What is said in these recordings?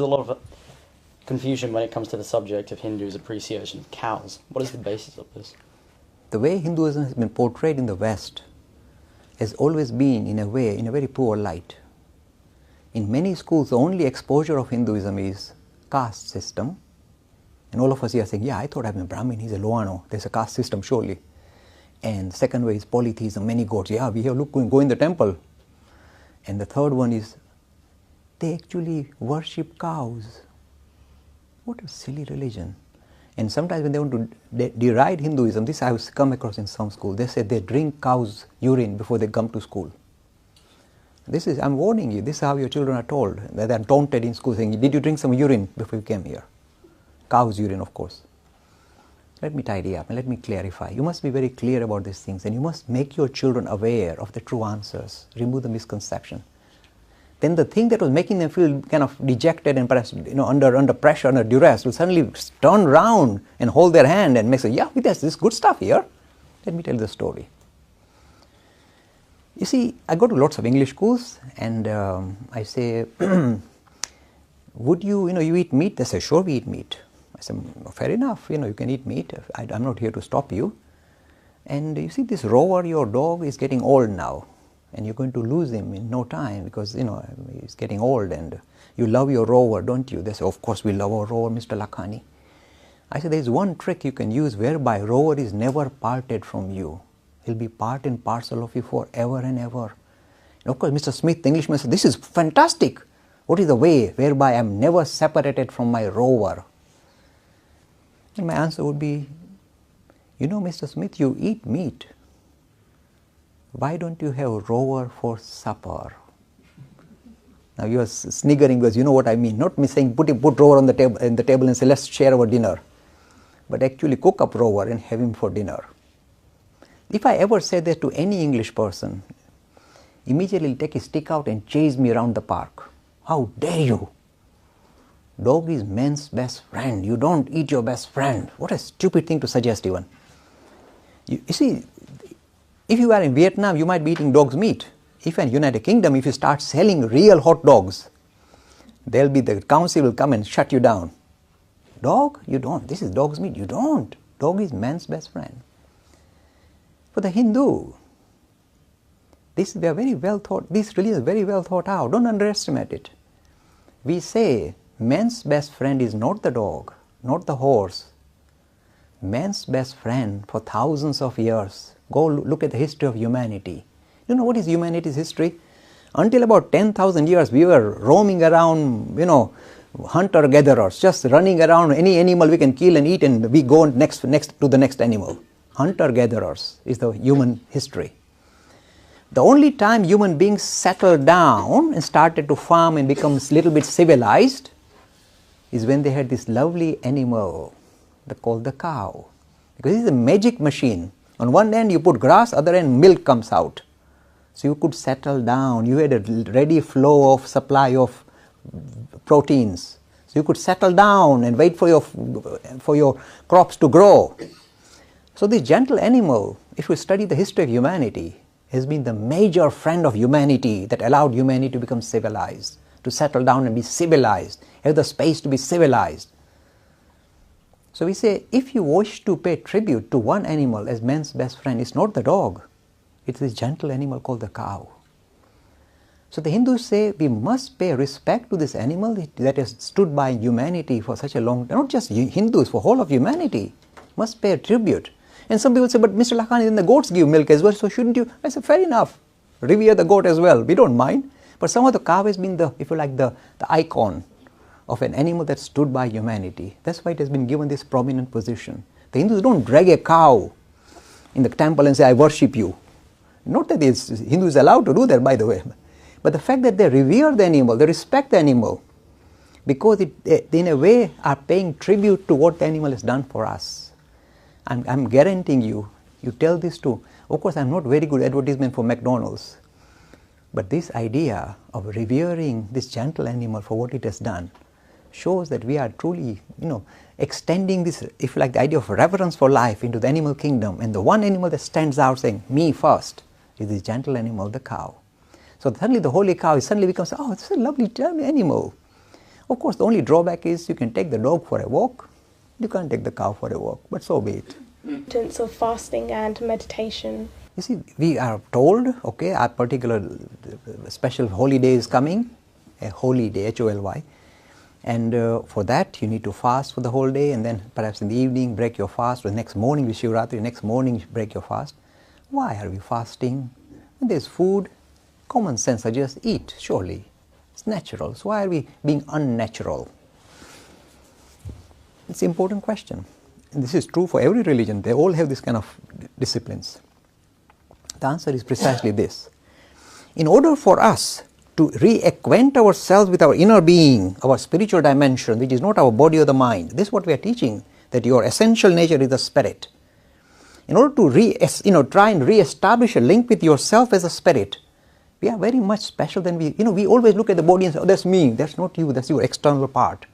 a lot of confusion when it comes to the subject of Hindus' appreciation of cows. What is the basis of this? The way Hinduism has been portrayed in the West has always been, in a way, in a very poor light. In many schools, the only exposure of Hinduism is caste system. And all of us here are saying, yeah, I thought I'm a Brahmin, he's a Loano. There's a caste system, surely. And the second way is polytheism, many gods. Yeah, we have, look, go in the temple. And the third one is, they actually worship cows. What a silly religion. And sometimes when they want to deride Hinduism, this I have come across in some school, they say they drink cow's urine before they come to school. This is, I'm warning you, this is how your children are told. They are taunted in school saying, did you drink some urine before you came here? Cow's urine, of course. Let me tidy up and let me clarify. You must be very clear about these things, and you must make your children aware of the true answers, remove the misconception. Then the thing that was making them feel kind of dejected and perhaps under pressure, under duress, will suddenly turn around and hold their hand and say, yeah, there's this good stuff here. Let me tell you the story. You see, I go to lots of English schools, and I say, would you eat meat? They say, sure, we eat meat. I say, fair enough, you can eat meat. I'm not here to stop you. And you see, this Rover, your dog, is getting old now. And you're going to lose him in no time because, he's getting old, and you love your Rover, don't you? They say, of course we love our Rover, Mr. Akhani. I said, there's one trick you can use whereby Rover is never parted from you. He'll be part and parcel of you forever and ever. And of course, Mr. Smith, the Englishman, said, this is fantastic. What is the way whereby I'm never separated from my Rover? And my answer would be, Mr. Smith, you eat meat. Why don't you have Rover for supper? Now you are sniggering because you know what I mean. Not me saying put Rover on the table and say let's share our dinner, but actually cook up Rover and have him for dinner. If I ever say that to any English person, immediately he'll take his stick out and chase me around the park. How dare you? Dog is man's best friend. You don't eat your best friend. What a stupid thing to suggest even. You see, if you are in Vietnam, you might be eating dog's meat. If in United Kingdom, if you start selling real hot dogs, the council will come and shut you down. Dog? You don't. This is dog's meat. You don't. Dog is man's best friend. For the Hindu, this religion is very well thought out. Don't underestimate it. We say man's best friend is not the dog, not the horse. Man's best friend for thousands of years. Go look at the history of humanity. You know what is humanity's history? Until about 10,000 years, we were roaming around, hunter-gatherers, just running around any animal we can kill and eat, and we go next to the next animal. Hunter-gatherers is the human history. The only time human beings settled down and started to farm and become a little bit civilized is when they had this lovely animal called the cow. Because it's a magic machine. On one end you put grass, other end milk comes out. So you could settle down. You had a ready flow of supply of proteins. So you could settle down and wait for your crops to grow. So this gentle animal, if you study the history of humanity, has been the major friend of humanity that allowed humanity to become civilized, to settle down and be civilized, have the space to be civilized. So we say, if you wish to pay tribute to one animal as man's best friend, it's not the dog, it's this gentle animal called the cow. So the Hindus say we must pay respect to this animal that has stood by humanity for such a long time, not just Hindus, for whole of humanity, must pay tribute. And some people say, but Mr. Akhani, then the goats give milk as well, so shouldn't you? I say, fair enough, revere the goat as well, we don't mind. But somehow the cow has been the icon of an animal that stood by humanity. That's why it has been given this prominent position. The Hindus don't drag a cow in the temple and say, I worship you. Not that Hindus are allowed to do that, by the way. But the fact that they revere the animal, they respect the animal, because they in a way are paying tribute to what the animal has done for us. I'm guaranteeing you tell this to, of course I'm not very good advertisement for McDonald's, but this idea of revering this gentle animal for what it has done shows that we are truly, extending this, if you like, the idea of reverence for life into the animal kingdom. And the one animal that stands out saying, me first, is this gentle animal, the cow. So suddenly the holy cow suddenly becomes, oh, it's a lovely animal. Of course, the only drawback is you can take the dog for a walk, you can't take the cow for a walk, but so be it. Importance of fasting and meditation. You see, we are told, okay, a particular special holy day is coming, a holy day, H-O-L-Y, and for that you need to fast for the whole day, and then perhaps in the evening break your fast, or the next morning with Shivratri, next morning break your fast. Why are we fasting? When there's food, common sense suggests eat, surely. It's natural. So why are we being unnatural? It's an important question. And this is true for every religion. They all have this kind of disciplines. The answer is precisely this. In order for us to reacquaint ourselves with our inner being, our spiritual dimension, which is not our body or the mind, this is what we are teaching, that your essential nature is the spirit. In order to try and re-establish a link with yourself as a spirit, we are very much special than we always look at the body and say, oh, that's me, that's not you, that's your external part.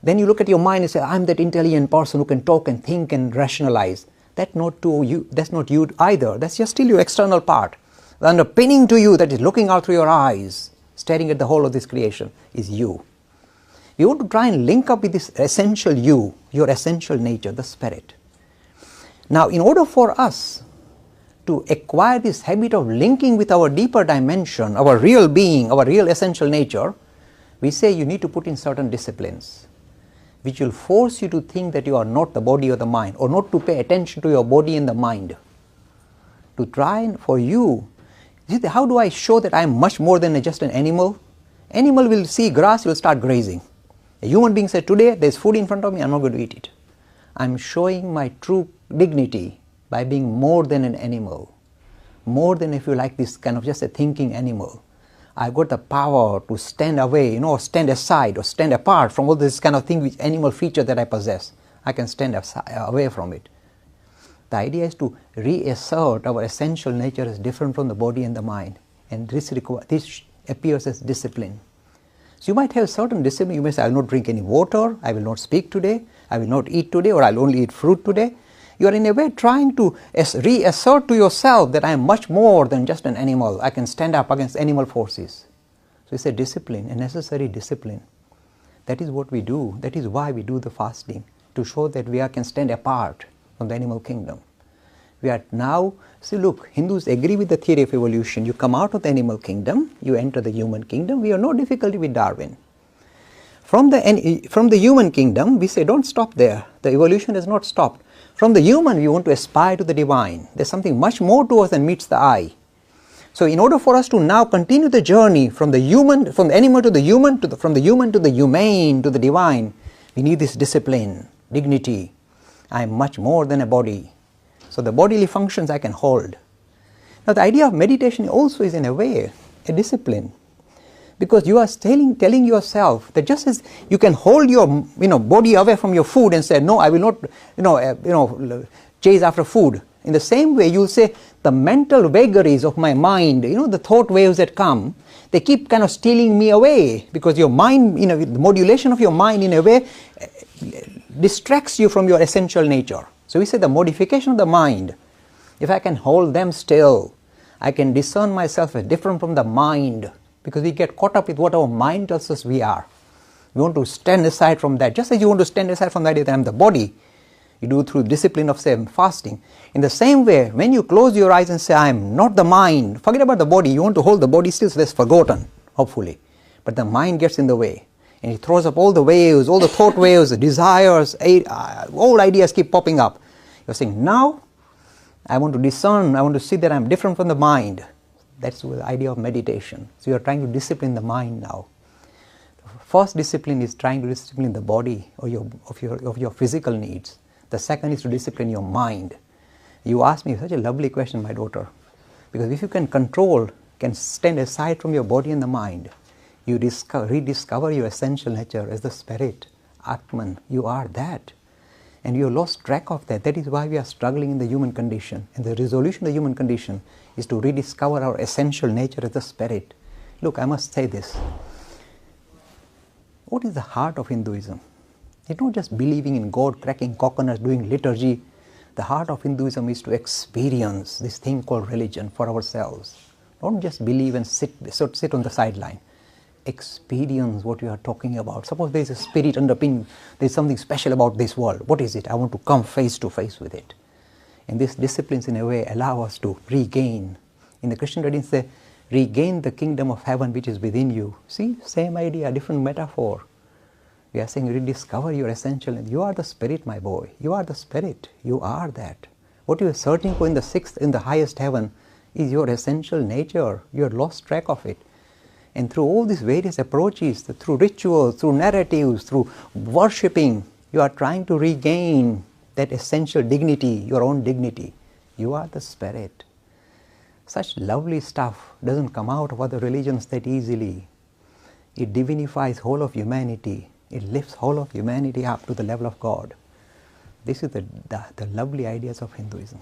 Then you look at your mind and say, I'm that intelligent person who can talk and think and rationalize. That's not you either. That's just still your external part. The underpinning to you that is looking out through your eyes, staring at the whole of this creation, is you. We want to try and link up with this essential you, your essential nature, the spirit. Now, in order for us to acquire this habit of linking with our deeper dimension, our real being, our real essential nature, we say you need to put in certain disciplines, which will force you to think that you are not the body or the mind, or not to pay attention to your body and the mind. To try and for you, how do I show that I am much more than just an animal? Animal will see grass, will start grazing. A human being said, today there is food in front of me, I am not going to eat it. I am showing my true dignity by being more than an animal. More than, if you like, this kind of just a thinking animal. I've got the power to stand away, or stand aside, or stand apart from all this kind of thing, which animal feature that I possess. I can stand away from it. The idea is to reassert our essential nature as different from the body and the mind. And this appears as discipline. So you might have certain discipline. You may say, I will not drink any water, I will not speak today, I will not eat today, or I will only eat fruit today. You are in a way trying to reassert to yourself that I am much more than just an animal. I can stand up against animal forces. So it's a discipline, a necessary discipline. That is what we do. That is why we do the fasting, to show that we can stand apart from the animal kingdom. We are now, see, look, Hindus agree with the theory of evolution. You come out of the animal kingdom, you enter the human kingdom. We have no difficulty with Darwin. From the human kingdom, we say don't stop there. The evolution has not stopped. From the human, we want to aspire to the divine. There's something much more to us than meets the eye. So in order for us to now continue the journey from the human, from the animal to the human, from the human to the humane, to the divine, we need this discipline, dignity. I am much more than a body. So the bodily functions I can hold. Now the idea of meditation also is in a way a discipline. Because you are telling yourself that just as you can hold your body away from your food and say, no, I will not chase after food. In the same way, you will say, the mental vagaries of my mind, the thought waves that come, they keep kind of stealing me away, because your mind, the modulation of your mind in a way distracts you from your essential nature. So we say the modification of the mind, if I can hold them still, I can discern myself as different from the mind. Because we get caught up with what our mind tells us we are. We want to stand aside from that. Just as you want to stand aside from the idea that I am the body, you do through discipline of, say, fasting. In the same way, when you close your eyes and say, I am not the mind, forget about the body. You want to hold the body still, so that's forgotten, hopefully. But the mind gets in the way. And it throws up all the waves, all the thought waves, the desires, all ideas keep popping up. You're saying, now, I want to discern, I want to see that I am different from the mind. That's the idea of meditation. So you are trying to discipline the mind now. The first discipline is trying to discipline the body of your physical needs. The second is to discipline your mind. You asked me such a lovely question, my daughter. Because if you can control, can stand aside from your body and the mind, you rediscover your essential nature as the spirit, Atman. You are that. And you have lost track of that. That is why we are struggling in the human condition. And the resolution of the human condition is to rediscover our essential nature as the spirit. Look, I must say this. What is the heart of Hinduism? It's not just believing in God, cracking coconuts, doing liturgy. The heart of Hinduism is to experience this thing called religion for ourselves. Don't just believe and sit on the sideline. experience what you are talking about. Suppose there is a spirit underpinning, there is something special about this world. What is it? I want to come face to face with it. And these disciplines in a way allow us to regain. In the Christian tradition say, regain the kingdom of heaven which is within you. See, same idea, different metaphor. We are saying rediscover your essential. You are the spirit, my boy. You are the spirit. You are that. What you are searching for in the sixth, in the highest heaven is your essential nature. You have lost track of it. And through all these various approaches, through rituals, through narratives, through worshipping, you are trying to regain that essential dignity, your own dignity. You are the spirit. Such lovely stuff doesn't come out of other religions that easily. It divinifies whole of humanity. It lifts whole of humanity up to the level of God. This is the lovely ideas of Hinduism.